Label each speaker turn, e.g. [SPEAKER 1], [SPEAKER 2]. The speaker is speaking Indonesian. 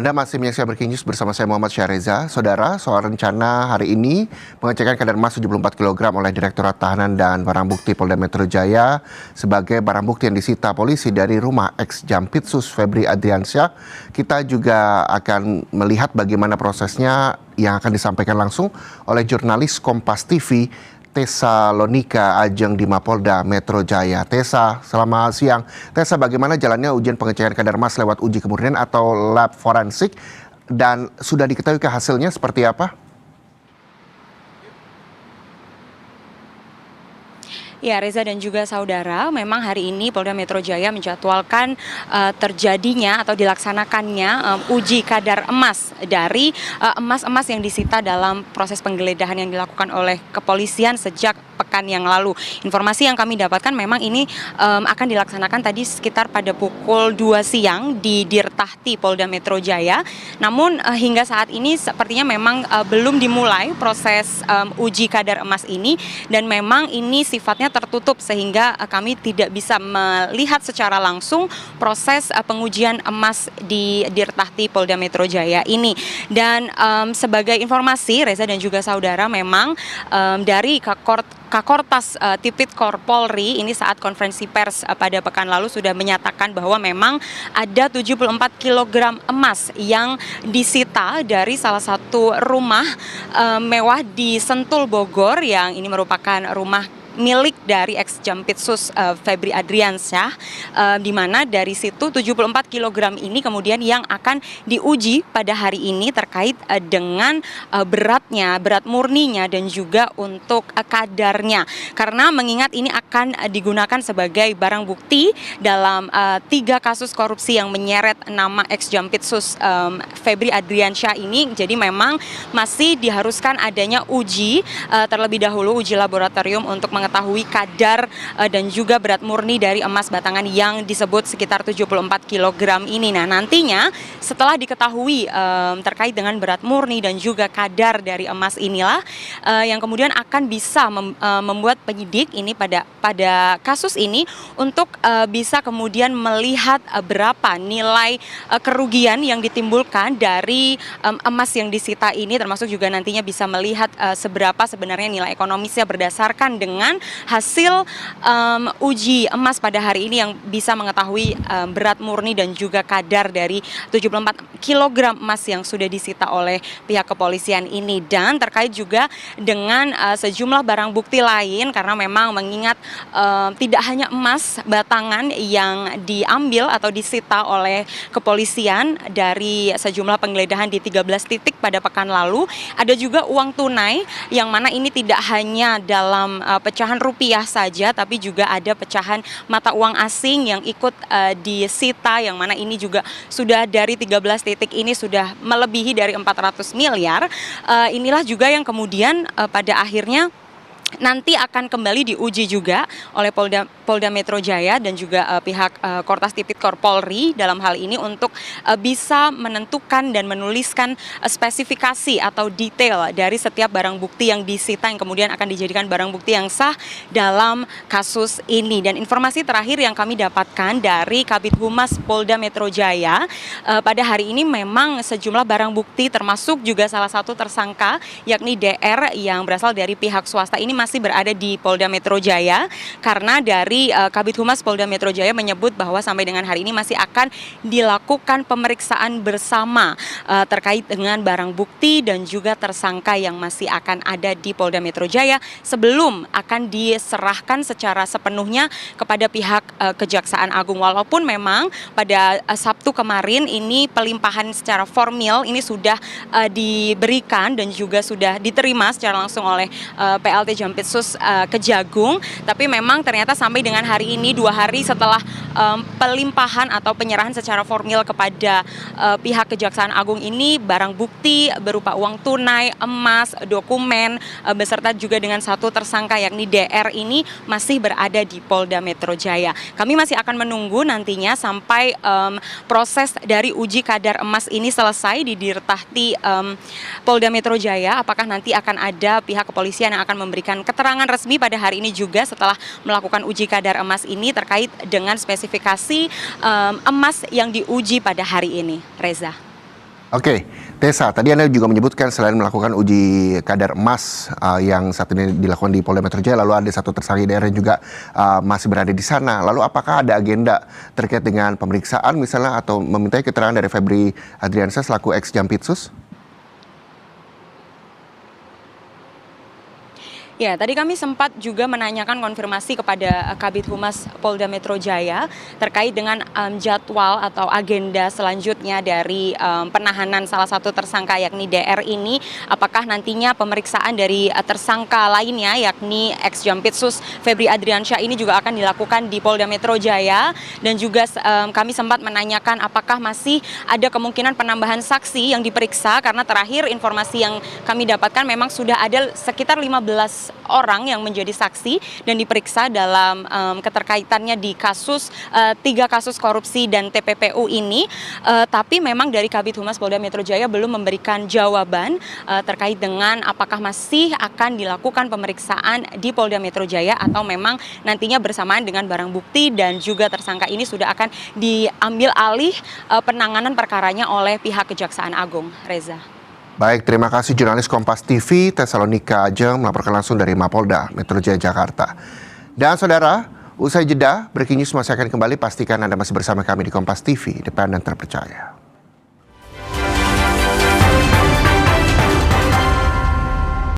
[SPEAKER 1] Anda masih menyaksikan Breaking News bersama saya Muhammad Syahreza. Saudara, soal rencana hari ini pengecekan kadar emas 74 kg oleh Direktorat Tahanan dan Barang Bukti Polda Metro Jaya sebagai barang bukti yang disita polisi dari rumah ex Jampitsus Febri Adriansyah. Kita juga akan melihat bagaimana prosesnya yang akan disampaikan langsung oleh jurnalis Kompas TV Tessa Lonika Ajeng di Mapolda Metro Jaya. Tessa, selamat siang. Tessa, bagaimana jalannya ujian pengecekan kadar emas lewat uji kemurnian atau lab forensik dan sudah diketahui hasilnya seperti apa?
[SPEAKER 2] Ya, Reza dan juga saudara, memang hari ini Polda Metro Jaya menjadwalkan terjadinya atau dilaksanakannya uji kadar emas dari emas-emas yang disita dalam proses penggeledahan yang dilakukan oleh kepolisian sejak pekan yang lalu. Informasi yang kami dapatkan memang ini akan dilaksanakan tadi sekitar pada pukul 2 siang di Dirtahti Polda Metro Jaya. Namun hingga saat ini sepertinya memang belum dimulai proses uji kadar emas ini, dan memang ini sifatnya tertutup sehingga kami tidak bisa melihat secara langsung proses pengujian emas di Dirtahti Polda Metro Jaya ini. Dan sebagai informasi Reza dan juga saudara, memang dari Kakortas Tipikor Polri ini saat konferensi pers pada pekan lalu sudah menyatakan bahwa memang ada 74 kg emas yang disita dari salah satu rumah mewah di Sentul, Bogor, yang ini merupakan rumah milik dari ex Jampitsus Febri Adriansyah, di mana dari situ 74 kg ini kemudian yang akan diuji pada hari ini terkait dengan beratnya, berat murninya, dan juga untuk kadarnya. Karena mengingat ini akan digunakan sebagai barang bukti dalam 3 kasus korupsi yang menyeret nama ex Jampitsus Febri Adriansyah ini, jadi memang masih diharuskan adanya uji terlebih dahulu, uji laboratorium untuk mengetahui kadar dan juga berat murni dari emas batangan yang disebut sekitar 74 kg ini. Nah, nantinya setelah diketahui terkait dengan berat murni dan juga kadar dari emas inilah yang kemudian akan bisa membuat penyidik ini pada kasus ini untuk bisa kemudian melihat berapa nilai kerugian yang ditimbulkan dari emas yang disita ini, termasuk juga nantinya bisa melihat seberapa sebenarnya nilai ekonomisnya berdasarkan dengan hasil uji emas pada hari ini yang bisa mengetahui berat murni dan juga kadar dari 74 kg emas yang sudah disita oleh pihak kepolisian ini. Dan terkait juga dengan sejumlah barang bukti lain, karena memang mengingat tidak hanya emas batangan yang diambil atau disita oleh kepolisian dari sejumlah penggeledahan di 13 titik pada pekan lalu, ada juga uang tunai yang mana ini tidak hanya dalam pecahan rupiah saja, tapi juga ada pecahan mata uang asing yang ikut disita, yang mana ini juga sudah dari 13 titik ini sudah melebihi dari 400 miliar. Inilah juga yang kemudian pada akhirnya nanti akan kembali diuji juga oleh Polda Metro Jaya dan juga pihak Kortas Tipikor Polri dalam hal ini untuk bisa menentukan dan menuliskan spesifikasi atau detail dari setiap barang bukti yang disita yang kemudian akan dijadikan barang bukti yang sah dalam kasus ini. Dan informasi terakhir yang kami dapatkan dari Kabid Humas Polda Metro Jaya, pada hari ini memang sejumlah barang bukti termasuk juga salah satu tersangka yakni DR yang berasal dari pihak swasta ini masih berada di Polda Metro Jaya, karena dari Kabid Humas Polda Metro Jaya menyebut bahwa sampai dengan hari ini masih akan dilakukan pemeriksaan bersama terkait dengan barang bukti dan juga tersangka yang masih akan ada di Polda Metro Jaya sebelum akan diserahkan secara sepenuhnya kepada pihak Kejaksaan Agung. Walaupun memang pada Sabtu kemarin ini pelimpahan secara formal ini sudah diberikan dan juga sudah diterima secara langsung oleh PLT Jampitsus Kejagung, tapi memang ternyata sampai dengan hari ini 2 hari setelah pelimpahan atau penyerahan secara formal kepada pihak Kejaksaan Agung ini, barang bukti berupa uang tunai, emas, dokumen beserta juga dengan satu tersangka yakni DR ini masih berada di Polda Metro Jaya. Kami masih akan menunggu nantinya sampai proses dari uji kadar emas ini selesai di Dirtahti Polda Metro Jaya, apakah nanti akan ada pihak kepolisian yang akan memberikan keterangan resmi pada hari ini juga setelah melakukan uji kadar emas ini terkait dengan spesifikasi emas yang diuji pada hari ini. Reza.
[SPEAKER 1] Oke, Tessa, tadi Anda juga menyebutkan selain melakukan uji kadar emas yang saat ini dilakukan di Polda Metro Jaya, lalu ada satu tersangka daerah yang juga masih berada di sana. Lalu apakah ada agenda terkait dengan pemeriksaan misalnya atau memintai keterangan dari Febri Adriansyah selaku ex Jampitsus?
[SPEAKER 2] Ya, tadi kami sempat juga menanyakan konfirmasi kepada Kabid Humas Polda Metro Jaya terkait dengan jadwal atau agenda selanjutnya dari penahanan salah satu tersangka yakni DR ini. Apakah nantinya pemeriksaan dari tersangka lainnya yakni ex Jampitsus Febri Adriansyah ini juga akan dilakukan di Polda Metro Jaya, dan juga kami sempat menanyakan apakah masih ada kemungkinan penambahan saksi yang diperiksa, karena terakhir informasi yang kami dapatkan memang sudah ada sekitar 15 orang yang menjadi saksi dan diperiksa dalam keterkaitannya di kasus 3 kasus korupsi dan TPPU ini, tapi memang dari Kabid Humas Polda Metro Jaya belum memberikan jawaban terkait dengan apakah masih akan dilakukan pemeriksaan di Polda Metro Jaya atau memang nantinya bersamaan dengan barang bukti dan juga tersangka ini sudah akan diambil alih penanganan perkaranya oleh pihak Kejaksaan Agung. Reza.
[SPEAKER 1] Baik, terima kasih jurnalis Kompas TV Tesalonika Ajeng melaporkan langsung dari Mapolda Metro Jaya Jakarta. Dan saudara, usai jeda, Breaking News masih akan kembali. Pastikan Anda masih bersama kami di Kompas TV, independen terpercaya.